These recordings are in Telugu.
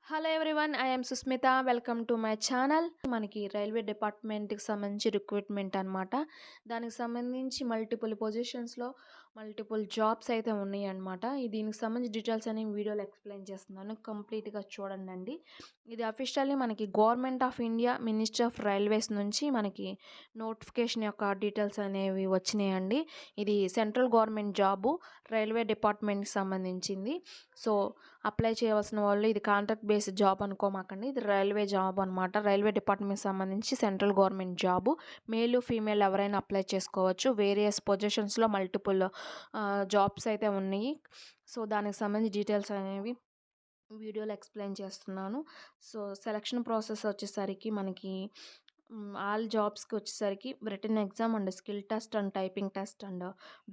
Hello everyone. I am Susmita. Welcome to my channel. మనకి రైల్వే డిపార్ట్మెంట్కి సంబంధించి రిక్రూట్మెంట్ అనమాట. దానికి సంబంధించి మల్టిపుల్ పొజిషన్స్లో మల్టిపుల్ జాబ్స్ అయితే ఉన్నాయి అనమాట. దీనికి సంబంధించి డీటెయిల్స్ అనేవి వీడియోలో ఎక్స్ప్లెయిన్ చేస్తున్నాను, కంప్లీట్గా చూడండి. ఇది అఫీషియల్లీ మనకి government of India ministry of railways నుంచి మనకి నోటిఫికేషన్ యొక్క డీటెయిల్స్ అనేవి వచ్చినాయండి. ఇది సెంట్రల్ గవర్నమెంట్ జాబు, రైల్వే డిపార్ట్మెంట్కి సంబంధించింది. సో అప్లై చేయవలసిన వాళ్ళు ఇది కాంట్రాక్ట్ బేస్డ్ జాబ్ అనుకోమాకండి. ఇది రైల్వే జాబ్ అనమాట. రైల్వే డిపార్ట్మెంట్కి సంబంధించి సెంట్రల్ గవర్నమెంట్ జాబు. మేలు ఫీమేల్ ఎవరైనా అప్లై చేసుకోవచ్చు. వేరియస్ పొజిషన్స్లో మల్టిపుల్ జాబ్స్ అయితే ఉన్నాయి. సో దానికి సంబంధించి డీటెయిల్స్ అనేవి వీడియోలో ఎక్స్ప్లెయిన్ చేస్తున్నాను. సో సెలక్షన్ ప్రాసెస్ వచ్చేసరికి మనకి ఆల్ జాబ్స్కి వచ్చేసరికి written exam and skill test and typing test and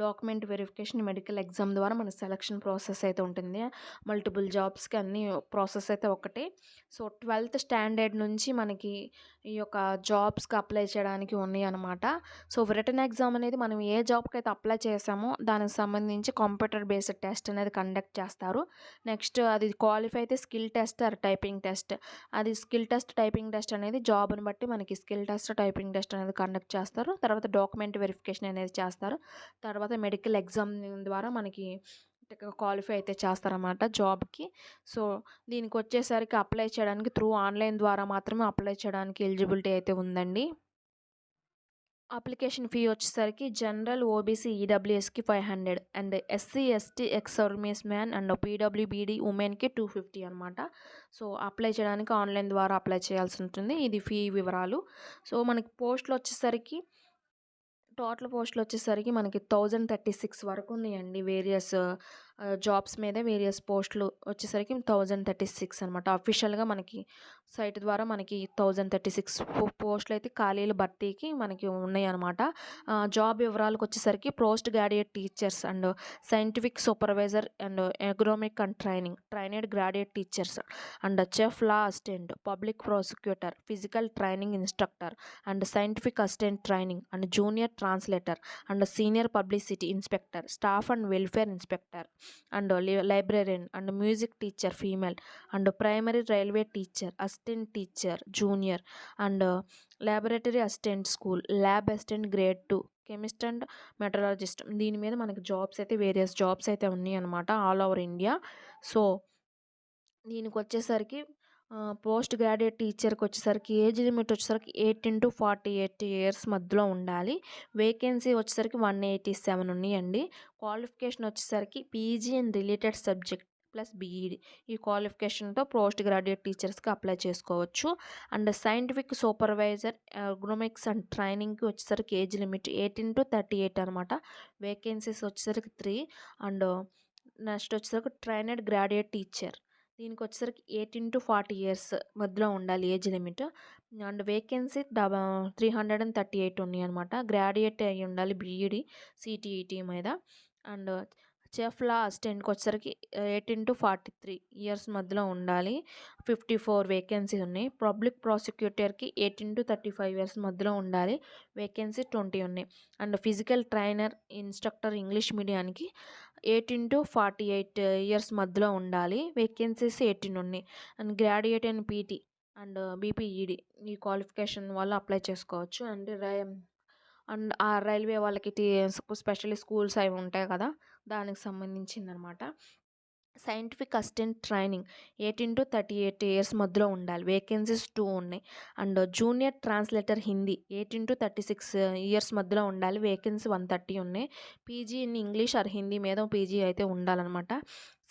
document verification medical exam ద్వారా మన సెలక్షన్ ప్రాసెస్ అయితే ఉంటుంది. మల్టిపుల్ జాబ్స్కి అన్ని ప్రాసెస్ అయితే ఒకటే. సో 12th స్టాండర్డ్ నుంచి మనకి ఈ యొక్క జాబ్స్కి అప్లై చేయడానికి ఉన్నాయి అనమాట. సో రిటన్ ఎగ్జామ్ అనేది మనం ఏ జాబ్కి అయితే అప్లై చేసామో దానికి సంబంధించి కంప్యూటర్ బేస్డ్ టెస్ట్ అనేది కండక్ట్ చేస్తారు. నెక్స్ట్ అది క్వాలిఫై అయితే skill test or typing test. అది స్కిల్ టెస్ట్ టైపింగ్ టెస్ట్ అనేది జాబ్ని బట్టి మనకి స్కిల్ టెస్ట్ టైపింగ్ టెస్ట్ అనేది కండక్ట్ చేస్తారు. తర్వాత డాక్యుమెంట్ వెరిఫికేషన్ అనేది చేస్తారు. తర్వాత మెడికల్ ఎగ్జామ్ ద్వారా మనకి క్వాలిఫై అయితే చేస్తారన్నమాట జాబ్కి. సో దీనికి వచ్చేసరికి అప్లై చేయడానికి త్రూ ఆన్లైన్ ద్వారా మాత్రమే అప్లై చేయడానికి ఎలిజిబిలిటీ అయితే ఉందండి. అప్లికేషన్ ఫీ వచ్చేసరికి జనరల్, ఓబీసీ, ఈడబ్ల్యూఎస్కి 500 and SC, ST, ex service man and PWBD ఉమెన్కి 250 అనమాట. సో అప్లై చేయడానికి ఆన్లైన్ ద్వారా అప్లై చేయాల్సి ఉంటుంది. ఇది ఫీ వివరాలు. సో మనకి పోస్టులు వచ్చేసరికి టోటల్ పోస్టులు వచ్చేసరికి మనకి 1036 వరకు ఉన్నాయండి. వేరియస్ జాబ్స్ మీద వేరియస్ పోస్టులు వచ్చేసరికి 1036 అనమాట. అఫీషియల్గా మనకి సైట్ ద్వారా మనకి 1036 పోస్టులు అయితే ఖాళీల భర్తీకి మనకి ఉన్నాయి అనమాట. జాబ్ వివరాలకు వచ్చేసరికి post graduate teachers and scientific supervisor and ergonomic and trained graduate teachers and chef, law assistant, public prosecutor, physical training instructor and scientific assistant training and junior translator and senior publicity inspector, staff and welfare inspector and librarian and music teacher female and primary railway teacher, assistant teacher junior and laboratory assistant school, lab assistant grade 2, chemist and metallurgist. దీని మీద మనకి జాబ్స్ అయితే వేరియస్ జాబ్స్ అయితే ఉన్నాయి అనమాట ఆల్ ఓవర్ ఇండియా. సో దీనికి వచ్చేసరికి పోస్ట్ గ్రాడ్యుయేట్ టీచర్కి వచ్చేసరికి ఏజ్ లిమిట్ వచ్చేసరికి 18 to 48 ఇయర్స్ మధ్యలో ఉండాలి. వేకెన్సీ వచ్చేసరికి 187 ఉన్నాయండి. క్వాలిఫికేషన్ వచ్చేసరికి PG and related subject plus B Ed. ఈ క్వాలిఫికేషన్తో పోస్ట్ గ్రాడ్యుయేట్ టీచర్స్కి అప్లై చేసుకోవచ్చు. And scientific supervisor, ergonomics and ట్రైనింగ్కి వచ్చేసరికి ఏజ్ లిమిట్ 18 to 38 అనమాట. వేకెన్సీస్ వచ్చేసరికి 3. అండ్ నెక్స్ట్ వచ్చేసరికి ట్రైనెడ్ గ్రాడ్యుయేట్ టీచర్, దీనికి వచ్చేసరికి 18 to 40 ఇయర్స్ మధ్యలో ఉండాలి ఏజ్ లిమిట్. అండ్ వేకెన్సీ 338 ఉన్నాయి అనమాట. గ్రాడ్యుయేట్ అయ్యి ఉండాలి బీఈడి సిటీఈటీ మీద. అండ్ చెఫ్, లా అసిస్టెంట్కి వచ్చేసరికి 18 to 43 ఇయర్స్ మధ్యలో ఉండాలి. 54 వేకెన్సీస్ ఉన్నాయి. పబ్లిక్ ప్రాసిక్యూటర్కి 18 to 35 ఇయర్స్ మధ్యలో ఉండాలి. వేకెన్సీ 20 ఉన్నాయి. And physical trainer instructor English మీడియానికి 18 to 48 ఇయర్స్ మధ్యలో ఉండాలి. వేకెన్సీస్ 18 ఉన్నాయి. And graduate and PT and BPEd ఈ క్వాలిఫికేషన్ వాళ్ళు అప్లై చేసుకోవచ్చు. అండ్ ఆ రైల్వే వాళ్ళకి స్పెషల్లీ స్కూల్స్ అవి ఉంటాయి కదా, దానికి సంబంధించిందనమాట. Scientific assistant training 18 to 38 years మధ్యలో ఉండాలి. వేకెన్సీస్ 2 ఉన్నాయి. And junior translator Hindi 18 to 36 years మధ్యలో ఉండాలి. వేకెన్సీ 130 ఉన్నాయి. PG in English are Hindi మీద పీజీ అయితే ఉండాలన్నమాట.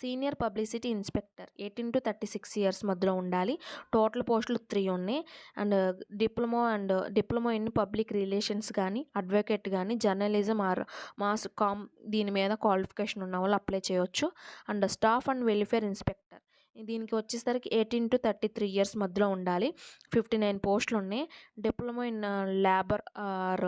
Senior publicity inspector 18 to 36 years మధ్యలో ఉండాలి. టోటల్ పోస్టులు 3 ఉన్నాయి. And diploma in public relations కానీ, అడ్వకేట్ కానీ, జర్నలిజం ఆర్ మాస్ కామ్ దీని మీద క్వాలిఫికేషన్ ఉన్న వాళ్ళు అప్లై చేయవచ్చు. And staff and welfare inspector, దీనికి వచ్చేసరికి 18 to 33 ఇయర్స్ మధ్యలో ఉండాలి. 59 పోస్టులు ఉన్నాయి. Diploma in labour or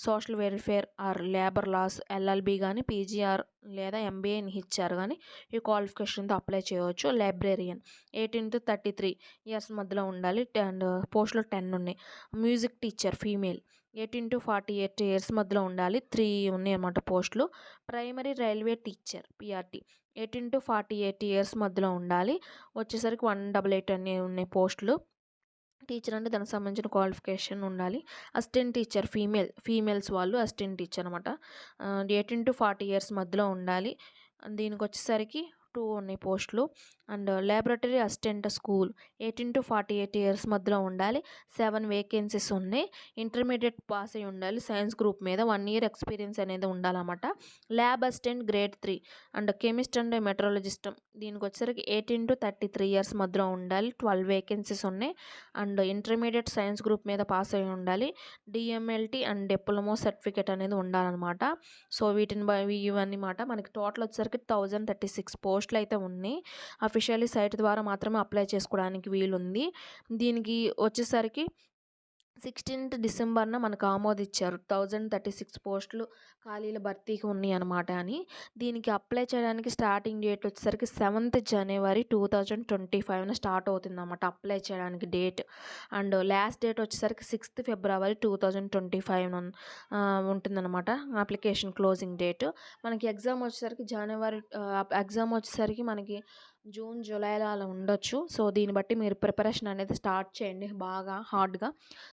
social welfare or labour laws, LLB కానీ, పీజీఆర్ లేదా ఎంబీఏ ఇన్ హెచ్ఆర్ కానీ ఈ క్వాలిఫికేషన్తో అప్లై చేయవచ్చు. లైబ్రేరియన్ 18 to 33 ఇయర్స్ మధ్యలో ఉండాలి. అండ్ పోస్టులు 10 ఉన్నాయి. మ్యూజిక్ టీచర్ ఫీమేల్ 18-48 ఇయర్స్ మధ్యలో ఉండాలి. 3 ఉన్నాయన్నమాట పోస్టులు. Primary railway teacher PRT 18-48 years మధ్యలో ఉండాలి. వచ్చేసరికి 188 అనే ఉన్నాయి పోస్టులు. టీచర్ అంటే దానికి సంబంధించిన క్వాలిఫికేషన్ ఉండాలి. అసిస్టెంట్ టీచర్ ఫీమేల్స్ వాళ్ళు అసిస్టెంట్ టీచర్ అనమాట. 18-40 ఇయర్స్ మధ్యలో ఉండాలి. దీనికి వచ్చేసరికి 2 ఉన్నాయి పోస్టులు. And laboratory assistant school 18-48 years మధ్యలో ఉండాలి. 7 వేకెన్సీస్ ఉన్నాయి. ఇంటర్మీడియట్ పాస్ అయి ఉండాలి. సైన్స్ గ్రూప్ మీద 1 ఇయర్ ఎక్స్పీరియన్స్ అనేది ఉండాలన్నమాట. Lab assistant grade 3 and chemist and metrologist దీనికి వచ్చేసరికి 18-33 ఇయర్స్ మధ్యలో ఉండాలి. 12 వేకెన్సీస్ ఉన్నాయి. అండ్ ఇంటర్మీడియట్ సైన్స్ గ్రూప్ మీద పాస్ అయి ఉండాలి. డిఎంఎల్టీ అండ్ డిప్లొమా సర్టిఫికేట్ అనేది ఉండాలన్నమాట. సో ఇవన్నీ మాట మనకి టోటల్ వచ్చేసరికి 1036 పోస్టులు అయితే ఉన్నాయి. అఫీషియల్లీ సైట్ ద్వారా మాత్రమే అప్లై చేసుకోవడానికి వీలుంది. దీనికి వచ్చేసరికి 16th డిసెంబర్న మనకు ఆమోదించారు. 1036 పోస్టులు ఖాళీల భర్తీకి ఉన్నాయి అనమాట అని. దీనికి అప్లై చేయడానికి స్టార్టింగ్ డేట్ వచ్చేసరికి 7th జనవరి 2025న స్టార్ట్ అవుతుందన్నమాట అప్లై చేయడానికి డేట్. అండ్ లాస్ట్ డేట్ వచ్చేసరికి 6th ఫిబ్రవరి 2025 ఉంటుందన్నమాట అప్లికేషన్ క్లోజింగ్ డేట్. మనకి ఎగ్జామ్ వచ్చేసరికి మనకి జూన్ జూలైలో అలా ఉండొచ్చు. సో దీన్ని బట్టి మీరు ప్రిపరేషన్ అనేది స్టార్ట్ చేయండి బాగా హార్డ్గా.